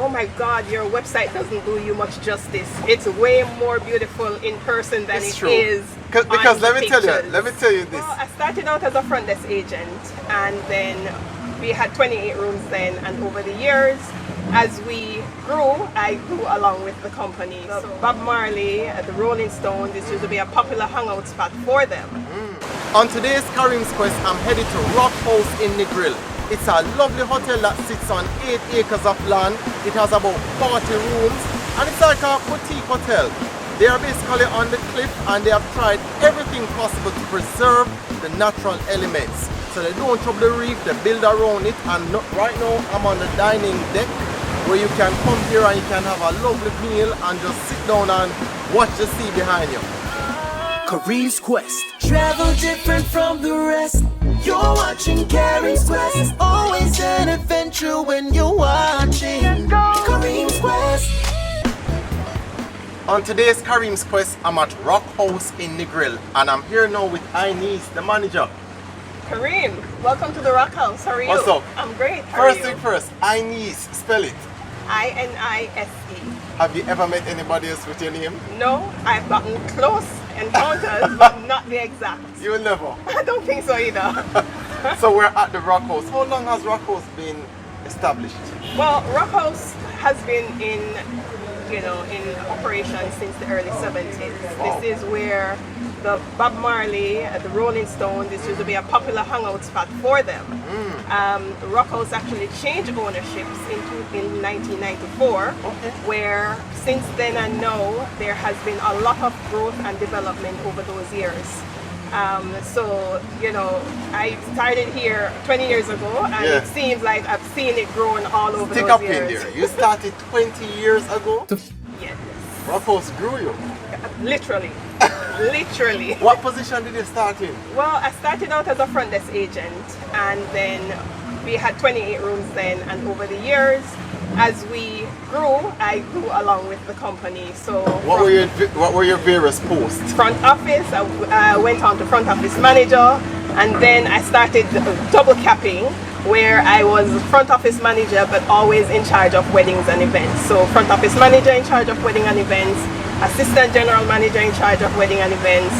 oh my God, your website doesn't do you much justice. It's way more beautiful in person than it is because let me tell you this. Well, I started out as a front desk agent, and then we had 28 rooms then, and over the years, as we grew, I grew along with the company. So Bob Marley at the Rolling Stones, this used to be a popular hangout spot for them. On today's Kareems Quest, I'm headed to Rockhouse in Negril. It's a lovely hotel that sits on 8 acres of land. It has about 40 rooms, and it's like a boutique hotel. They are basically on the cliff, and they have tried everything possible to preserve the natural elements. So they don't trouble the reef, they build around it, and right now I'm on the dining deck where you can come here and you can have a lovely meal and just sit down and watch the sea behind you. Kareems Quest. Travel different from the rest. You're watching Kareems Quest. It's always an adventure when you're watching Kareems Quest. On today's Kareems Quest, I'm at Rockhouse in Negril, and I'm here now with Inez, the manager. Kareem, welcome to the Rockhouse. How are you? What's up? I'm great. First thing first, Inez, spell it. I-N-I-S-E. Have you ever met anybody else with your name? No, I've gotten close encounters, but not the exact. You will never? I don't think so either. So we're at the Rockhouse. How long has Rockhouse been established? Well, Rockhouse has been in operation since the early 70s. Wow. This is where the Bob Marley, the Rolling Stones, this used to be a popular hangout spot for them. Rockhouse actually changed ownerships in 1994, where since then and now there has been a lot of growth and development over those years. So, I started here 20 years ago, and it seems like I've seen it growing all over Stick those up years. in there. You started 20 years ago? Yes. Rockhouse grew you? Literally. Literally. What position did you start in? Well, I started out as a front desk agent, and then we had 28 rooms then, and over the years, as we grew, I grew along with the company. So what were your various posts? Front office, I went on to front office manager, and then I started double capping, where I was front office manager but always in charge of weddings and events. So front office manager in charge of wedding and events, assistant general manager in charge of wedding and events,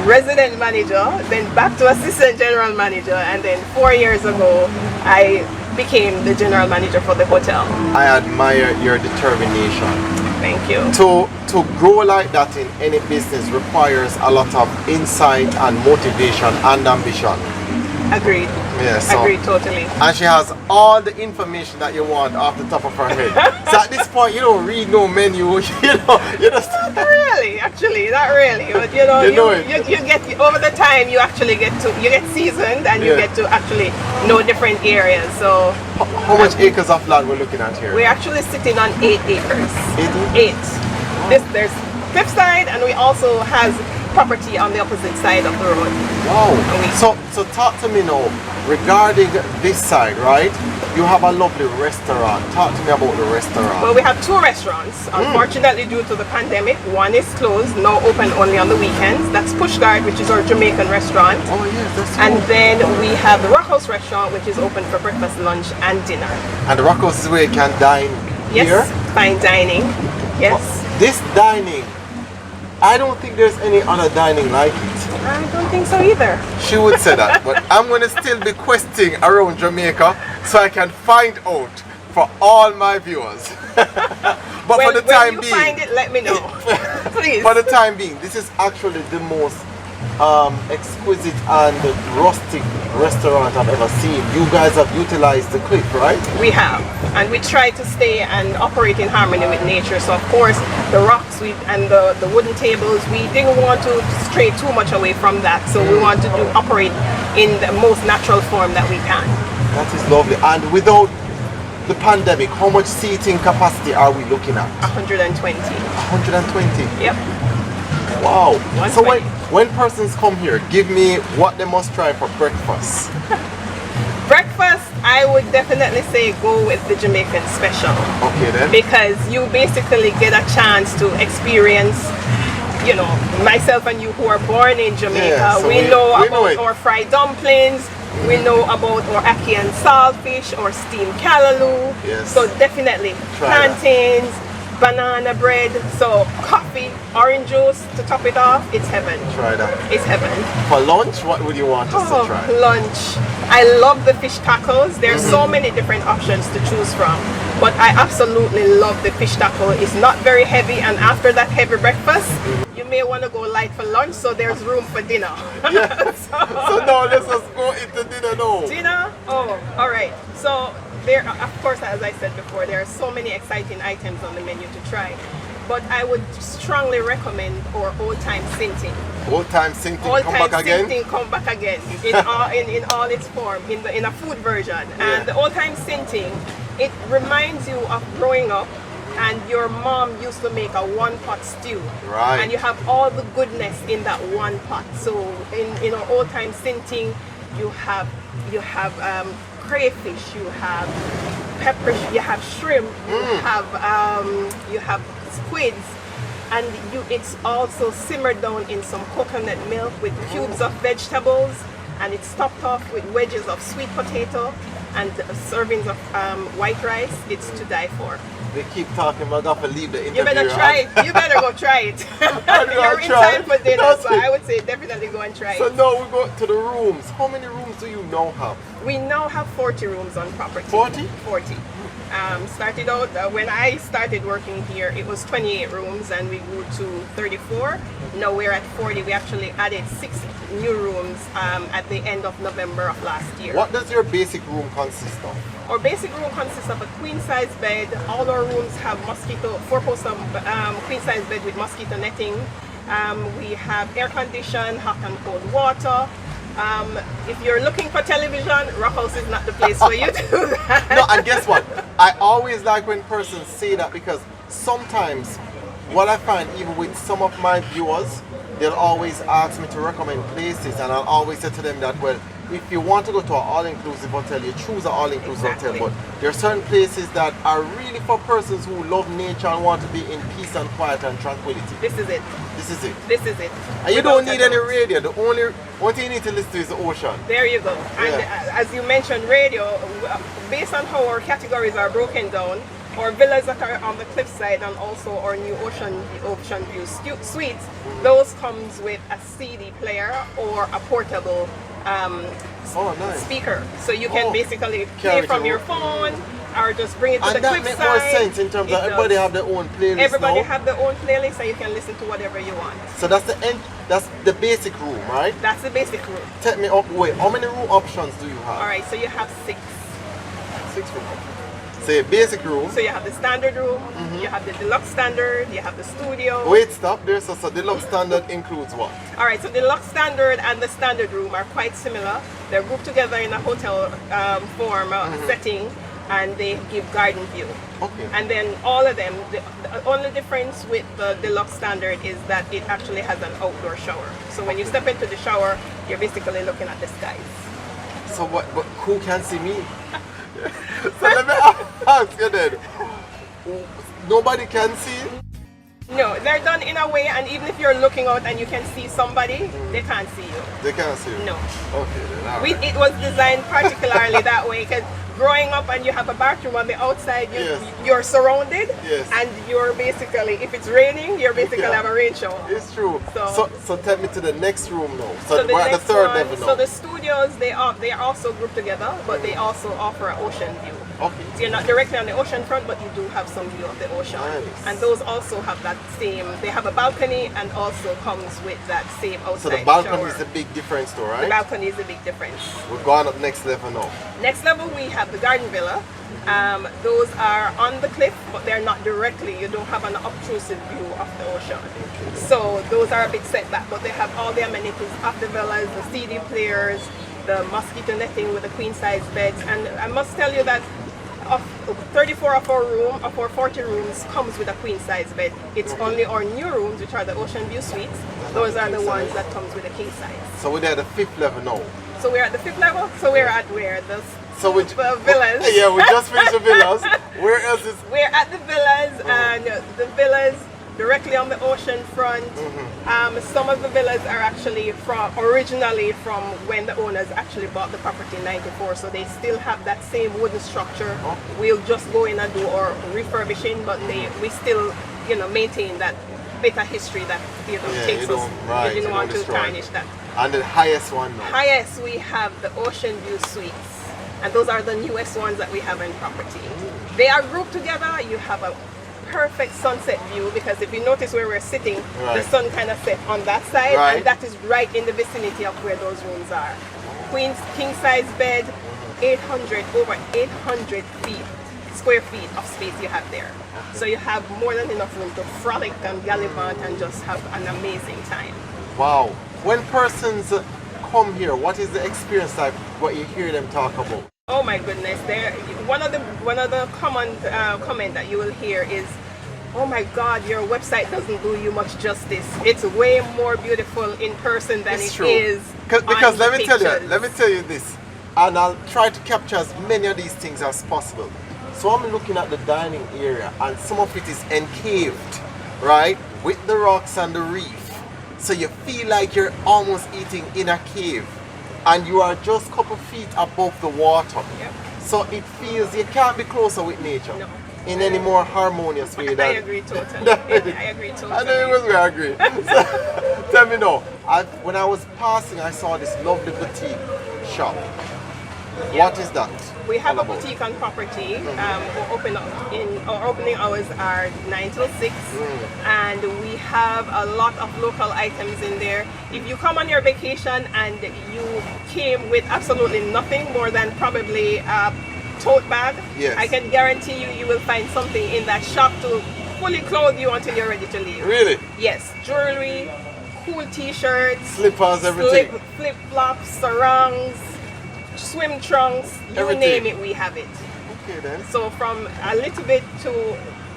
resident manager, then back to assistant general manager, and then 4 years ago I became the general manager for the hotel. I admire your determination. Thank you. To grow like that in any business requires a lot of insight and motivation and ambition. Agreed. Yeah, so, agreed totally. And she has all the information that you want off the top of her head. So at this point, you don't read no menu. You just not really, actually, not really. But you get over the time. You actually get seasoned, and you get to actually know different areas. So how much acres of land we're looking at here? We're actually sitting on 8 acres. 8? There's cliffside, and we also has property on the opposite side of the road. Wow. So talk to me now regarding this side, right? You have a lovely restaurant. Talk to me about the restaurant. Well, we have 2 restaurants. Unfortunately, due to the pandemic, one is closed, now open only on the weekends. That's Pushguard, which is our Jamaican restaurant. Oh yes, that's true. And then we have the Rockhouse restaurant, which is open for breakfast, lunch, and dinner. And the Rockhouse is where you can dine here? Yes, fine dining. Yes. This dining, I don't think there's any other dining like it. I don't think so either. She would say that, but I'm going to still be questing around Jamaica so I can find out for all my viewers. But for the time being, when you find it, let me know. Please. For the time being, this is actually the most exquisite and rustic restaurant I've ever seen. You guys have utilized the cliff, right? We have, and we try to stay and operate in harmony with nature. So of course the rocks and the wooden tables, we didn't want to stray too much away from that, so we want to operate in the most natural form that we can. That is lovely. And without the pandemic, how much seating capacity are we looking at? 120. 120? Yep. Wow. 120. So when persons come here, give me what they must try for breakfast. Breakfast, I would definitely say go with the Jamaican special. Okay then. Because you basically get a chance to experience, myself and you who are born in Jamaica. Yeah, so we know about our fried dumplings. We know about our ackee and saltfish or steamed callaloo. Yes. So definitely Try plantains, banana bread, so coffee, orange juice to top it off. It's heaven. Try that. It's heaven. For lunch, what would you want us to try? Lunch. I love the fish tacos. There's so many different options to choose from. But I absolutely love the fish taco. It's not very heavy, and after that heavy breakfast, you may want to go light for lunch, so there's room for dinner. Yeah. So now let's just go into dinner now. Dinner? Oh, all right. So there, of course, as I said before, there are so many exciting items on the menu to try. But I would strongly recommend our old-time sinting. Old-time sinting, come back again? Old-time sinting, come back again. In all its form, in a food version. Yeah. And the old-time sinting, it reminds you of growing up, and your mom used to make a one-pot stew. Right. And you have all the goodness in that one pot. So in our old-time sinting, you have crayfish, you have pepper, you have shrimp, you have squids, and it's also simmered down in some coconut milk with cubes of vegetables, and it's topped off with wedges of sweet potato and servings of white rice. It's to die for. They keep talking, but I got to leave the interview. You better try it. You better go try it. You're in time for dinner, so I would say definitely go and try it. So now we go to the rooms. How many rooms do you now have? We now have 40 rooms on property. 40? 40. Started out, when I started working here, it was 28 rooms and we grew to 34. Now we're at 40. We actually added 6 new rooms at the end of November of last year. What does your basic room consist of? Our basic room consists of a queen size bed. All our rooms have 4-poster queen size bed with mosquito netting. We have air conditioned, hot and cold water. If you're looking for television, Rockhouse is not the place for you to do that. No, and guess what? I always like when persons say that, because sometimes what I find, even with some of my viewers, they'll always ask me to recommend places, and I'll always say to them that, well, if you want to go to an all-inclusive hotel, you choose an all-inclusive hotel. But there are certain places that are really for persons who love nature and want to be in peace and quiet and tranquility. This is it. This is it. This is it. And you don't need any radio. The only one thing you need to listen to is the ocean. There you go. And as you mentioned, radio, based on how our categories are broken down, our villas that are on the cliffside and also our new ocean view suites, those comes with a CD player or a portable nice. speaker. So you can basically play from your phone or just bring it to the cliffside. And that makes more sense in terms of everybody have their own playlist. Everybody have their own playlist, so you can listen to whatever you want. So that's the basic room, right? That's the basic room. Take me up. Wait, how many room options do you have? All right, so you have 6. 6 room. So your basic room. So you have the standard room, you have the deluxe standard, you have the studio. Wait, stop there. So deluxe standard includes what? All right, so the deluxe standard and the standard room are quite similar. They're grouped together in a hotel form setting, and they give garden view. Okay. And then all of them, the only difference with the deluxe standard is that it actually has an outdoor shower. So when you step into the shower, you're basically looking at the skies. So what? But who can see me? So let me ask you then. Nobody can see? No, they're done in a way, and even if you're looking out and you can see somebody, they can't see you. They can't see you? No. Okay then, all right. It was designed particularly that way, because growing up and you have a bathroom on the outside, you're surrounded, and you're basically, if it's raining, you're basically have a rain shower. It's true. So take me to the next room now. So we're at the third level now. So the studios, they are also grouped together, but they also offer an ocean view. Okay. So you're not directly on the ocean front, but you do have some view of the ocean. Nice. And those also have that same, they have a balcony and also comes with that same outside So the balcony shower. is the big difference though, right? The balcony is the big difference. We're going up next level now. Next level we have the garden villa. Those are on the cliff, but they're not directly, you don't have an obtrusive view of the ocean. So those are a bit set back, but they have all the amenities of the villas, the CD players, the mosquito netting with the queen size beds. And I must tell you that 34 of our 40 rooms comes with a queen size bed. It's only our new rooms, which are the ocean view suites. Those are the ones that comes with a king size. So we're at the 5th level now. So we're at the 5th level. So we're at where? The villas. Yeah, we just finished the villas. Where else is? We're at the villas, and the villas directly on the ocean front. Some of the villas are actually originally from when the owners actually bought the property in '94, so they still have that same wooden structure. We'll just go in and do our refurbishing, but we still, maintain that bit of history that takes us. Right, you didn't want to tarnish that. And the highest one now? Highest, we have the Ocean View Suites, and those are the newest ones that we have in property. They are grouped together. You have a perfect sunset view, because if you notice where we're sitting, the sun kind of set on that side, and that is right in the vicinity of where those rooms are. Queen's king size bed, over 800 square feet of space you have there. So you have more than enough room to frolic and gallivant and just have an amazing time. Wow. When persons come here, what is the experience like, what you hear them talk about? Oh my goodness, one of the common comment that you will hear is, oh my God, your website doesn't do you much justice. It's way more beautiful in person than it is because on let me tell you this, and I'll try to capture as many of these things as possible. So I'm looking at the dining area, and some of it is encaved, right, with the rocks and the reef. So you feel like you're almost eating in a cave, and you are just a couple feet above the water. Yep. So it feels you can't be closer with nature in any more harmonious way. I agree totally. I agree totally. I know it was I agree. So, tell me now, when I was passing, I saw this lovely boutique shop. What is that? We have a boutique on property. Our opening hours are 9 till 6, and we have a lot of local items in there. If you come on your vacation and you came with absolutely nothing more than probably a tote bag, I can guarantee you will find something in that shop to fully clothe you until you're ready to leave. Really? Yes. Jewelry, cool t-shirts, slippers, everything. Flip-flops, sarongs, swim trunks, you name it, we have it. Okay then. So from a little bit to,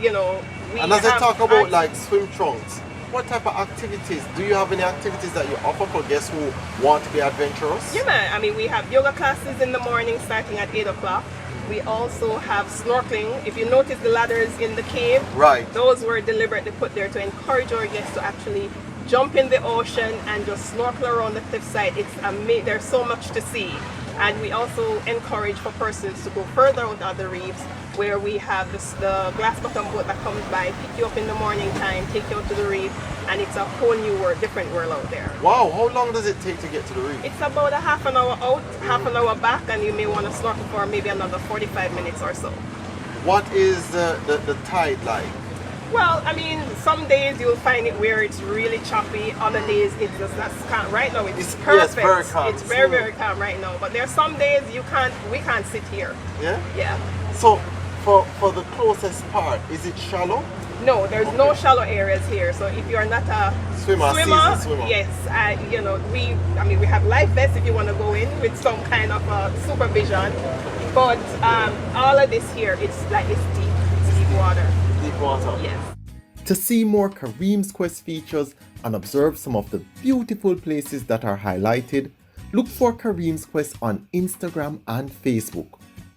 and as I talk about like swim trunks, what type of activities, do you have any activities that you offer for guests who want to be adventurous? Yeah man, I mean we have yoga classes in the morning starting at 8 o'clock. We also have snorkeling. If you notice the ladders in the cave, those were deliberately put there to encourage our guests to actually jump in the ocean and just snorkel around the cliffside. It's amazing. There's so much to see. And we also encourage for persons to go further out on the reefs, where we have the glass bottom boat that comes by, pick you up in the morning time, take you out to the reef, and it's a whole new world, different world out there. Wow, how long does it take to get to the reef? It's about a half an hour out, half an hour back, and you may want to snorkel for maybe another 45 minutes or so. What is the tide like? Well, I mean, some days you'll find it where it's really choppy. Other days it's just calm. Right now it's perfect. Yes, very calm. It's very, very calm right now. But there are some days we can't sit here. Yeah? Yeah. So for the closest part, is it shallow? No, there's no shallow areas here. So if you're not a swimmer, yes, we have life vests if you want to go in with some kind of supervision. But all of this here, it's deep. It's deep water. Deep water. Yes. To see more Kareems Quest features and observe some of the beautiful places that are highlighted, look for Kareems Quest on Instagram and Facebook,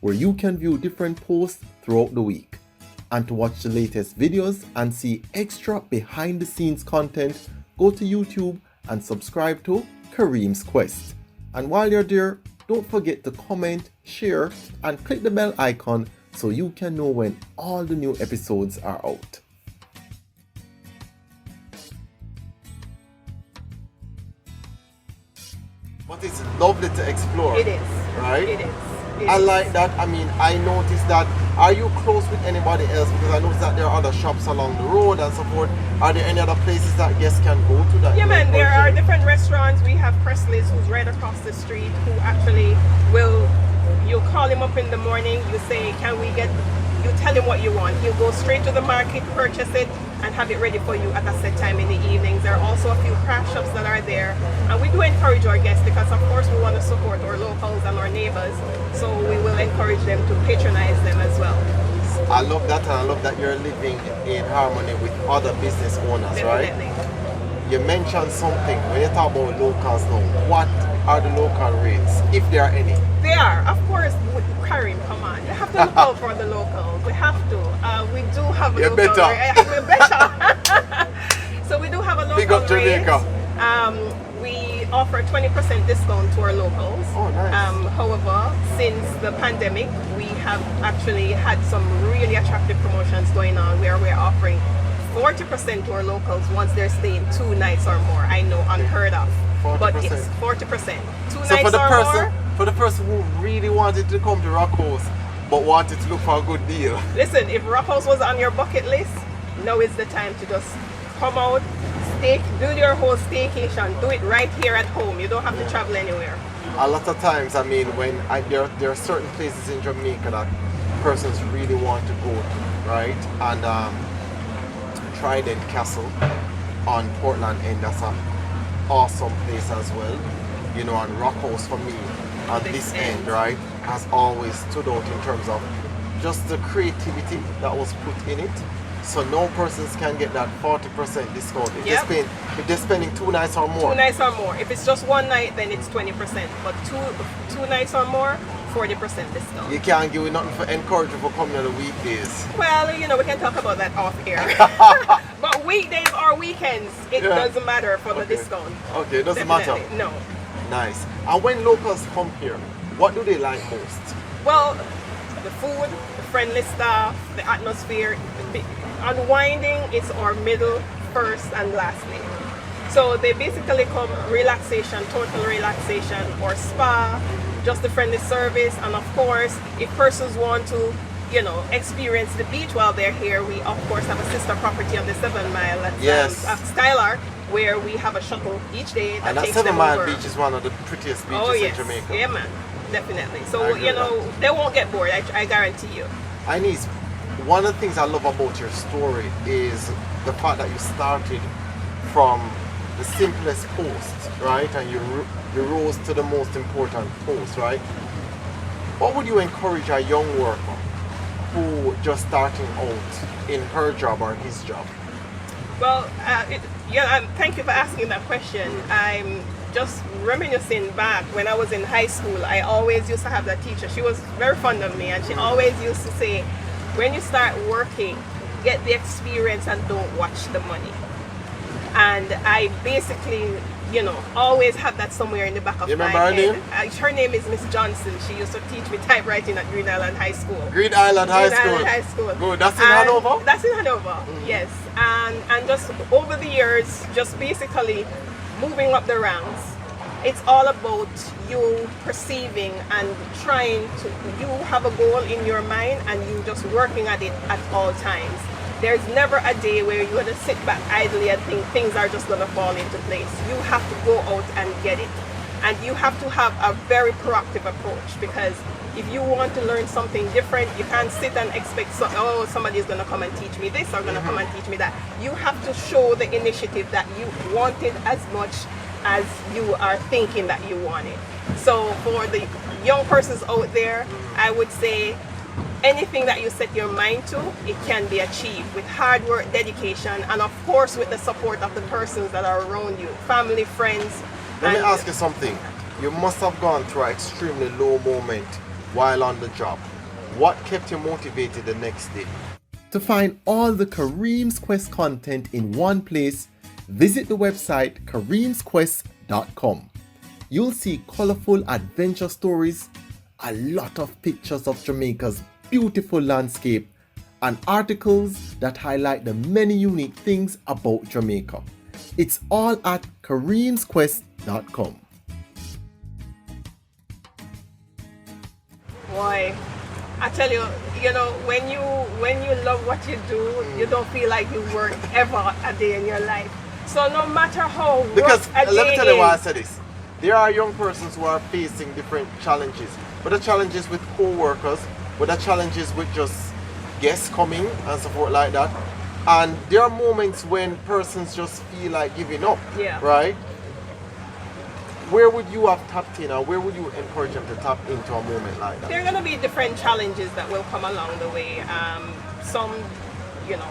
where you can view different posts throughout the week. And to watch the latest videos and see extra behind the scenes content, go to YouTube and subscribe to Kareems Quest. And while you're there, don't forget to comment, share, and click the bell icon so you can know when all the new episodes are out. But it's lovely to explore. It is. Right? It is. I like that. I mean, I noticed that. Are you close with anybody else? Because I noticed that there are other shops along the road and so forth. Are there any other places that guests can go to that? Yeah, man, there are different restaurants. We have Presley's, who's right across the street, who actually you'll call him up in the morning, you say, you tell him what you want. He'll go straight to the market, purchase it, and have it ready for you at a set time in the evenings. There are also a few craft shops that are there. And we do encourage our guests because, of course, we want to support our locals and our neighbors. So we will encourage them to patronize them as well. I love that, and I love that you're living in harmony with other business owners, Definitely. right? You mentioned something, when you talk about locals now, what are the local rates, if there are any? They are, of course. Kareem, come on, you have to look out for the locals. We have to. We do have a local. Better. We're better. Big up Jamaica. We offer 20% discount to our locals. Oh, nice. However, since the pandemic, we have actually had some really attractive promotions going on where we're offering 40% to our locals once they're staying 2 nights or more. I know, unheard of. 40%. But yes, 40%. 2 So nights for the or person, more. for the person who really wanted to come to Rockhouse but wanted to look for a good deal. Listen, if Rockhouse was on your bucket list, now is the time to just come out, do your whole staycation, do it right here at home. You don't have to travel anywhere. A lot of times, I mean, when there are certain places in Jamaica that persons really want to go to, right? And Trident Castle on Portland End, that's an awesome place as well. You know, and Rockhouse for me on this end, right, has always stood out in terms of just the creativity that was put in it. So no persons can get that 40% discount if they're spending 2 nights or more. 2 nights or more. If it's just 1 night, then it's 20%. But two nights or more, 40% discount. You can't give it nothing for encouraging for coming on the weekdays. Well, you know, we can talk about that off air. But weekdays or weekends, it doesn't matter for the discount. Okay, it doesn't Definitely. matter. No. Nice. And when locals come here, what do they like most? Well, the food, the friendly staff, the atmosphere. Unwinding is our middle, first, and last name. So they basically come relaxation, total relaxation, or spa, just the friendly service, and of course, if persons want to, you know, experience the beach while they're here, we of course have a sister property on the 7 Mile at Skylark, where we have a shuttle each day that and that takes 7 them Mile over. beach is one of the prettiest beaches in Jamaica. Yeah, man, definitely. So you know, they won't get bored. I guarantee you. Ines, one of the things I love about your story is the fact that you started from the simplest post, right? And you rose to the most important post, right? What would you encourage a young worker who just starting out in her job or his job? Well, thank you for asking that question. I'm just reminiscing back when I was in high school. I always used to have that teacher. She was very fond of me, and she always used to say, when you start working, get the experience and don't watch the money. And I basically, you know, always have that somewhere in the back of my head. You remember her name is Miss Johnson. She used to teach me typewriting at Green Island High School. Green Island High School. Good. That's in Hanover? That's in Hanover, yes. And just over the years, just basically moving up the ranks, it's all about you perceiving and trying to, you have a goal in your mind and you just working at it at all times. There's never a day where you're going to sit back idly and think things are just going to fall into place. You have to go out and get it. And you have to have a very proactive approach, because if you want to learn something different, you can't sit and expect, somebody's going to come and teach me this or going to come and teach me that. You have to show the initiative that you want it as much as you are thinking that you want it. So for the young persons out there, I would say anything that you set your mind to, it can be achieved with hard work, dedication, and of course with the support of the persons that are around you, family, friends. Let me ask you something. You must have gone through an extremely low moment while on the job. What kept you motivated the next day? To find all the Kareem's Quest content in one place, visit the website kareemsquest.com. You'll see colorful adventure stories, a lot of pictures of Jamaica's beautiful landscape, and articles that highlight the many unique things about Jamaica. It's all at kareemsquest.com. Boy, I tell you, you know, when you love what you do, you don't feel like you work ever a day in your life. So no matter how because rough a let me day tell you why I is, said this. There are young persons who are facing different challenges, but the challenges with co-workers, but the challenges with just guests coming and support like that. And there are moments when persons just feel like giving up, right? Where would you have tapped in, or where would you encourage them to tap into a moment like that? there are going to be different challenges that will come along the way. Some, you know,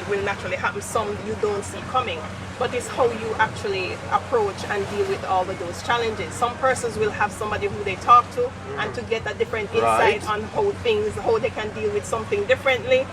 will naturally happen. Some you don't see coming. But it's how you actually approach and deal with all of those challenges. Some persons will have somebody who they talk to and to get a different insight on how they can deal with something differently.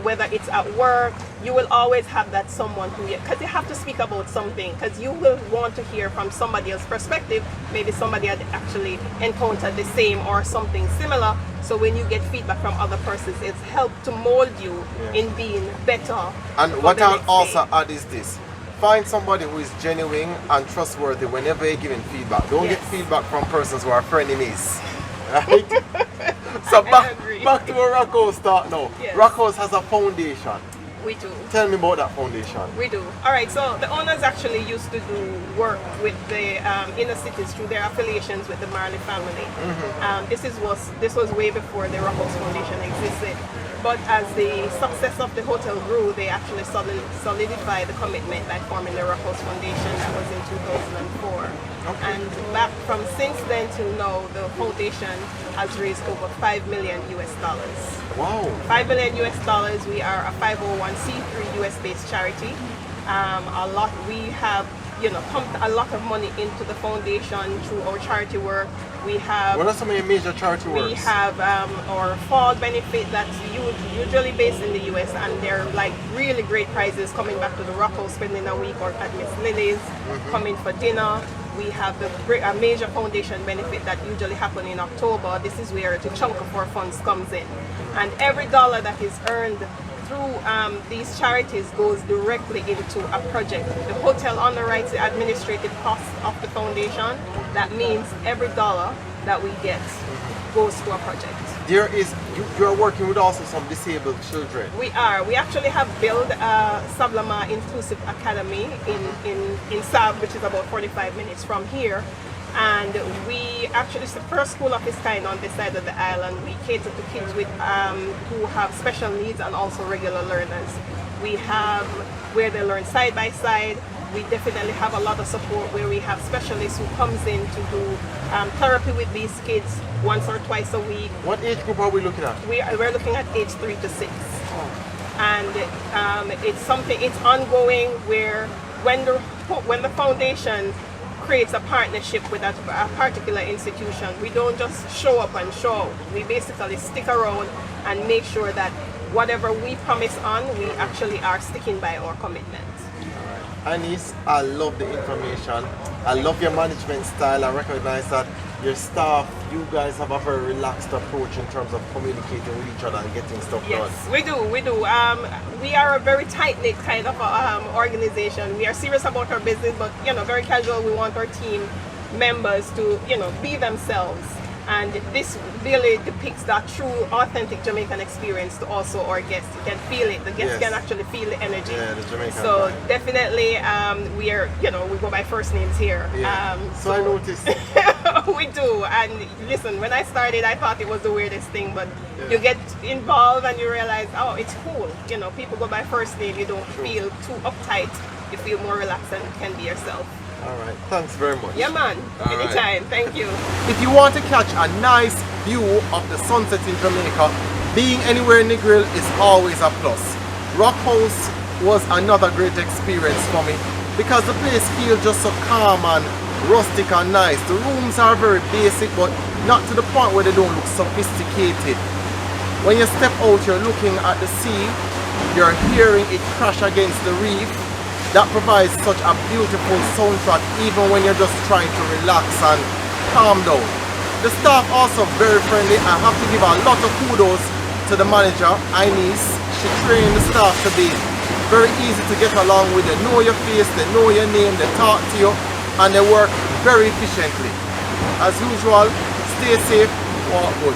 whether it's at work, you will always have that someone who, because you have to speak about something, because you will want to hear from somebody else's perspective. Maybe somebody had actually encountered the same or something similar. So when you get feedback from other persons, it's helped to mold you in being better. And what I'll also add is this. Find somebody who is genuine and trustworthy whenever you're giving feedback. Don't get feedback from persons who are frenemies. Right? So back to where Rockhouse start now. Yes. Rockhouse has a foundation. We do. Tell me about that foundation. We do. All right, so the owners actually used to do work with the inner cities through their affiliations with the Marley family. This was way before the Rockhouse Foundation existed. But as the success of the hotel grew, they actually solidified the commitment by forming the Rockhouse Foundation. That was in 2004. Okay. And back from since then till now, the foundation has raised over $5 million US. Wow. $5 million US. We are a 501c3 US-based charity. We have pumped a lot of money into the foundation through our charity work. We have. What are some of your major charity works? We have our fall benefit that's usually based in the US, and they're like really great prizes, coming back to the Rockhouse, spending a week or at Miss Lily's, coming for dinner. We have a major foundation benefit that usually happen in October. This is where the chunk of our funds comes in, and every dollar that is earned through these charities goes directly into a project. The hotel underwrites the administrative costs of the foundation. That means every dollar that we get goes to a project. You are working with also some disabled children. We are. We actually have built a Sablama Inclusive Academy in Sab, which is about 45 minutes from here. And we actually, it's the first school of its kind on this side of the island. We cater to kids with who have special needs and also regular learners. We have where they learn side by side. We definitely have a lot of support where we have specialists who comes in to do therapy with these kids once or twice a week. What age group are we looking at? We're looking at age 3 to 6. And it's ongoing where when the foundation creates a partnership with a particular institution, we don't just show up and show out. We basically stick around and make sure that whatever we promise on, we actually are sticking by our commitment. Anis, I love the information. I love your management style. I recognize that your staff, you guys have a very relaxed approach in terms of communicating with each other and getting stuff done. Yes, we do. We are a very tight-knit kind of organization. We are serious about our business, but very casual. We want our team members to be themselves. And this really depicts that true, authentic Jamaican experience to also our guests. You can feel it. The guests can actually feel the energy. Yeah, the Jamaican. So definitely, we are, we go by first names here. Yeah. So I noticed. We do. And listen, when I started, I thought it was the weirdest thing, but you get involved and you realize, oh, it's cool. People go by first name. You don't feel too uptight. You feel more relaxed and can be yourself. All right, thanks very much. Yeah, man. Anytime. Thank you. If you want to catch a nice view of the sunset in Jamaica, being anywhere in the grill is always a plus. Rockhouse was another great experience for me because the place feels just so calm and rustic and nice. The rooms are very basic, but not to the point where they don't look sophisticated. When you step out, you're looking at the sea, you're hearing it crash against the reef. That provides such a beautiful soundtrack even when you're just trying to relax and calm down. The staff also very friendly. I have to give a lot of kudos to the manager, Inez. She trained the staff to be very easy to get along with. They know your face, they know your name, they talk to you, and they work very efficiently. As usual, stay safe, walk good.